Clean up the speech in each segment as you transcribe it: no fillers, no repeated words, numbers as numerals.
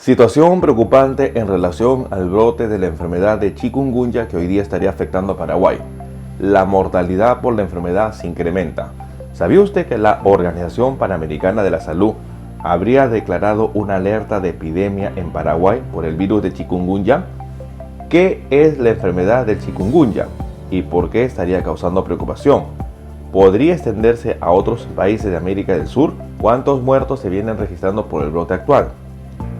Situación preocupante en relación al brote de la enfermedad de chikungunya que hoy día estaría afectando a Paraguay. La mortalidad por la enfermedad se incrementa. ¿Sabía usted que la Organización Panamericana de la Salud habría declarado una alerta de epidemia en Paraguay por el virus de chikungunya? ¿Qué es la enfermedad del chikungunya y por qué estaría causando preocupación? ¿Podría extenderse a otros países de América del Sur? ¿Cuántos muertos se vienen registrando por el brote actual?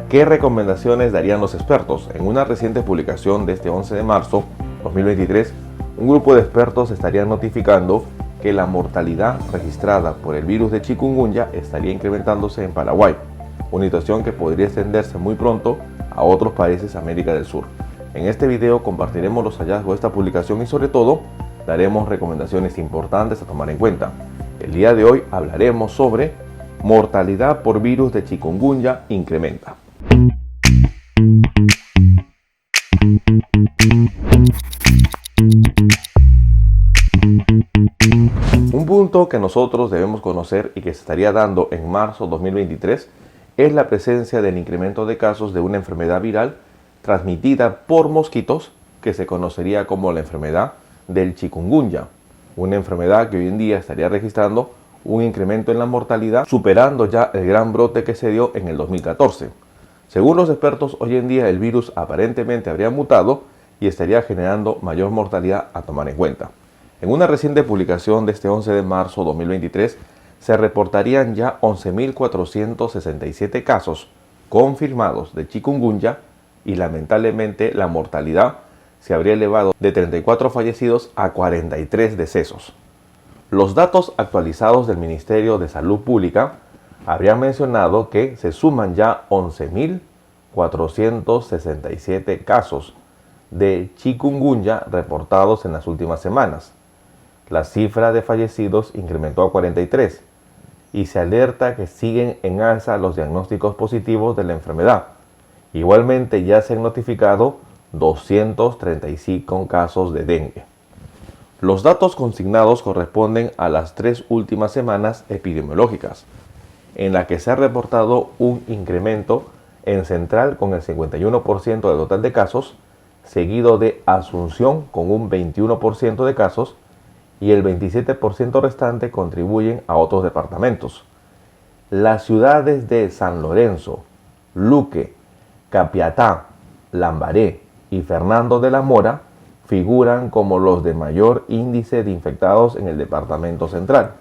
¿Qué recomendaciones darían los expertos? En una reciente publicación de este 11 de marzo 2023, un grupo de expertos estaría notificando que la mortalidad registrada por el virus de chikungunya estaría incrementándose en Paraguay, una situación que podría extenderse muy pronto a otros países de América del Sur. En este video compartiremos los hallazgos de esta publicación y sobre todo daremos recomendaciones importantes a tomar en cuenta. El día de hoy hablaremos sobre mortalidad por virus de chikungunya incrementa. Un punto que nosotros debemos conocer y que se estaría dando en marzo 2023 es la presencia del incremento de casos de una enfermedad viral transmitida por mosquitos que se conocería como la enfermedad del chikungunya, una enfermedad que hoy en día estaría registrando un incremento en la mortalidad, superando ya el gran brote que se dio en el 2014. Según los expertos, hoy en día el virus aparentemente habría mutado y estaría generando mayor mortalidad a tomar en cuenta. En una reciente publicación de este 11 de marzo 2023, se reportarían ya 11.467 casos confirmados de chikungunya y lamentablemente la mortalidad se habría elevado de 34 fallecidos a 43 decesos. Los datos actualizados del Ministerio de Salud Pública habrían mencionado que se suman ya 11.467 casos de chikungunya reportados en las últimas semanas. La cifra de fallecidos incrementó a 43 y se alerta que siguen en alza los diagnósticos positivos de la enfermedad. Igualmente ya se han notificado 235 casos de dengue. Los datos consignados corresponden a las 3 últimas semanas epidemiológicas, en la que se ha reportado un incremento en Central con el 51% del total de casos, seguido de Asunción con un 21% de casos y el 27% restante contribuyen a otros departamentos. Las ciudades de San Lorenzo, Luque, Capiatá, Lambaré y Fernando de la Mora figuran como los de mayor índice de infectados en el departamento central.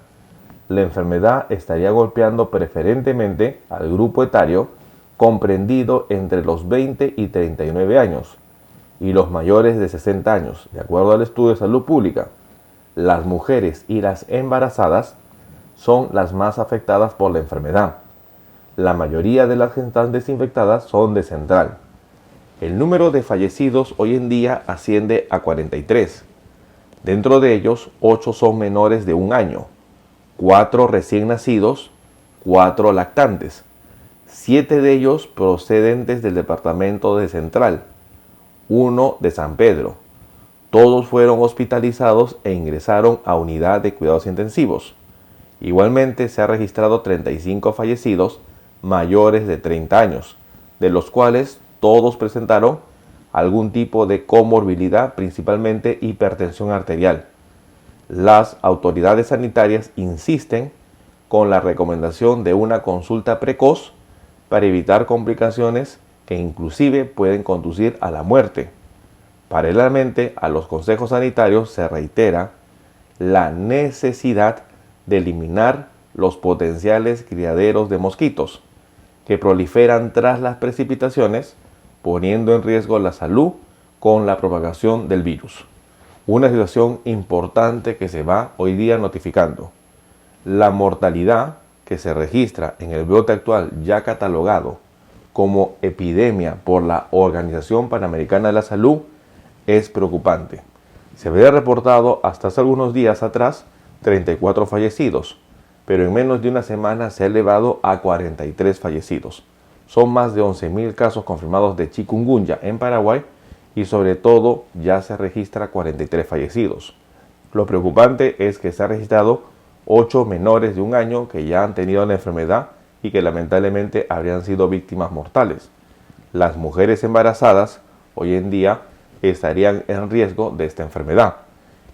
La enfermedad estaría golpeando preferentemente al grupo etario comprendido entre los 20 y 39 años y los mayores de 60 años. De acuerdo al estudio de salud pública, las mujeres y las embarazadas son las más afectadas por la enfermedad. La mayoría de las gestantes infectadas son de Central. El número de fallecidos hoy en día asciende a 43. Dentro de ellos, 8 son menores de un año, 4 recién nacidos, 4 lactantes, 7 de ellos procedentes del departamento de Central, 1 de San Pedro. Todos fueron hospitalizados e ingresaron a unidad de cuidados intensivos. Igualmente se ha registrado 35 fallecidos mayores de 30 años, de los cuales todos presentaron algún tipo de comorbilidad, principalmente hipertensión arterial. Las autoridades sanitarias insisten con la recomendación de una consulta precoz para evitar complicaciones que inclusive pueden conducir a la muerte. Paralelamente a los consejos sanitarios se reitera la necesidad de eliminar los potenciales criaderos de mosquitos que proliferan tras las precipitaciones, poniendo en riesgo la salud con la propagación del virus. Una situación importante que se va hoy día notificando. La mortalidad que se registra en el brote actual ya catalogado como epidemia por la Organización Panamericana de la Salud es preocupante. Se había reportado hasta hace algunos días atrás 34 fallecidos, pero en menos de una semana se ha elevado a 43 fallecidos. Son más de 11.000 casos confirmados de chikungunya en Paraguay y sobre todo ya se registra 43 fallecidos. Lo preocupante es que se ha registrado 8 menores de un año que ya han tenido la enfermedad y que lamentablemente habrían sido víctimas mortales. las mujeres embarazadas hoy en día estarían en riesgo de esta enfermedad.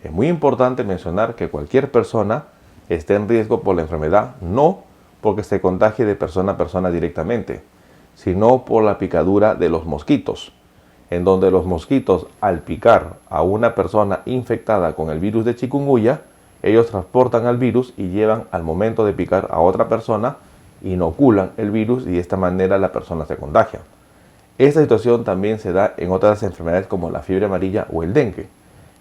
Es muy importante mencionar que cualquier persona esté en riesgo por la enfermedad, no porque se contagie de persona a persona directamente, sino por la picadura de los mosquitos, en donde los mosquitos, al picar a una persona infectada con el virus de chikungunya, ellos transportan al virus y llevan al momento de picar a otra persona, inoculan el virus y de esta manera la persona se contagia. Esta situación también se da en otras enfermedades como la fiebre amarilla o el dengue.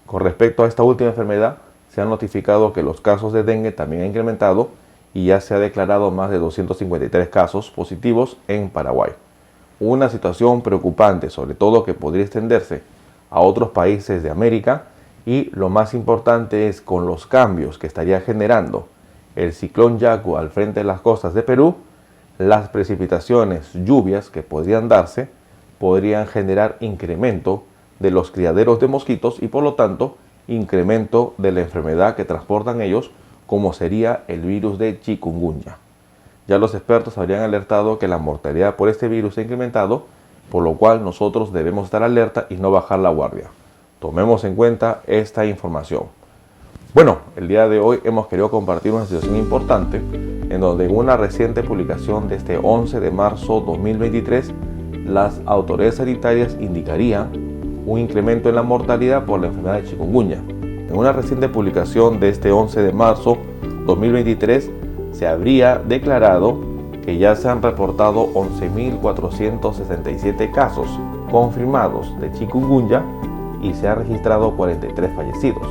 Con respecto a esta última enfermedad, se ha notificado que los casos de dengue también han incrementado y ya se ha declarado más de 253 casos positivos en Paraguay. Una situación preocupante, sobre todo que podría extenderse a otros países de América, y lo más importante es con los cambios que estaría generando el ciclón Yaku al frente de las costas de Perú, las precipitaciones, lluvias que podrían darse, podrían generar incremento de los criaderos de mosquitos y por lo tanto incremento de la enfermedad que transportan ellos, como sería el virus de chikungunya. Ya los expertos habrían alertado que la mortalidad por este virus ha incrementado, por lo cual nosotros debemos estar alerta y no bajar la guardia. Tomemos en cuenta esta información. Bueno, el día de hoy hemos querido compartir una situación importante en donde en una reciente publicación de este 11 de marzo 2023, las autoridades sanitarias indicarían un incremento en la mortalidad por la enfermedad de chikungunya. En una reciente publicación de este 11 de marzo 2023 se habría declarado que ya se han reportado 11.467 casos confirmados de chikungunya y se han registrado 43 fallecidos.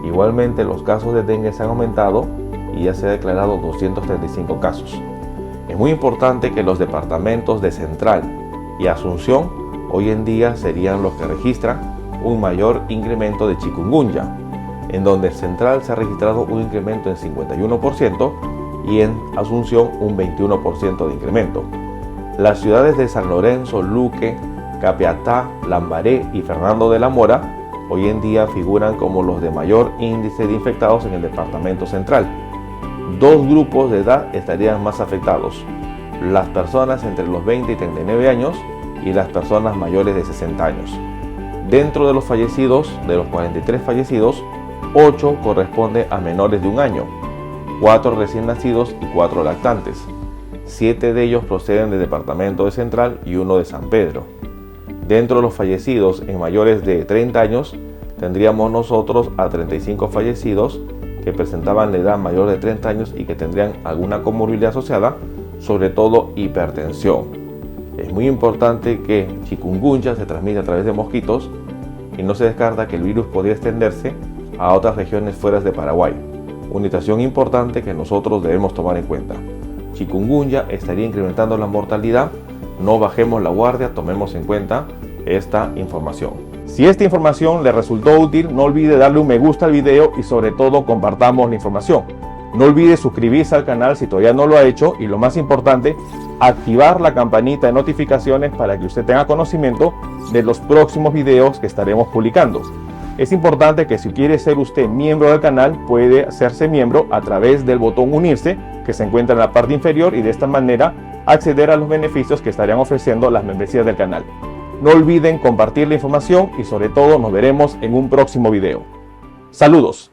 Igualmente los casos de dengue se han aumentado y ya se han declarado 235 casos. Es muy importante que los departamentos de Central y Asunción hoy en día serían los que registran un mayor incremento de chikungunya, en donde en Central se ha registrado un incremento en 51% y en Asunción un 21% de incremento. Las ciudades de San Lorenzo, Luque, Capiatá, Lambaré y Fernando de la Mora hoy en día figuran como los de mayor índice de infectados en el departamento central. Dos grupos de edad estarían más afectados: las personas entre los 20 y 39 años y las personas mayores de 60 años. Dentro de los fallecidos, de los 43 fallecidos, 8 corresponde a menores de un año, 4 recién nacidos y 4 lactantes. 7 de ellos proceden del departamento de Central y 1 de San Pedro. Dentro de los fallecidos en mayores de 30 años, tendríamos nosotros a 35 fallecidos que presentaban la edad mayor de 30 años y que tendrían alguna comorbilidad asociada, sobre todo hipertensión. Es muy importante que chikungunya se transmite a través de mosquitos y no se descarta que el virus podría extenderse a otras regiones fuera de Paraguay. Una situación importante que nosotros debemos tomar en cuenta. Chikungunya estaría incrementando la mortalidad. No bajemos la guardia, tomemos en cuenta esta información. Si esta información le resultó útil, no olvide darle un me gusta al video y sobre todo compartamos la información. No olvide suscribirse al canal si todavía no lo ha hecho y lo más importante, activar la campanita de notificaciones para que usted tenga conocimiento de los próximos videos que estaremos publicando. Es importante que si quiere ser usted miembro del canal, puede hacerse miembro a través del botón unirse que se encuentra en la parte inferior y de esta manera acceder a los beneficios que estarían ofreciendo las membresías del canal. No olviden compartir la información y sobre todo nos veremos en un próximo video. Saludos.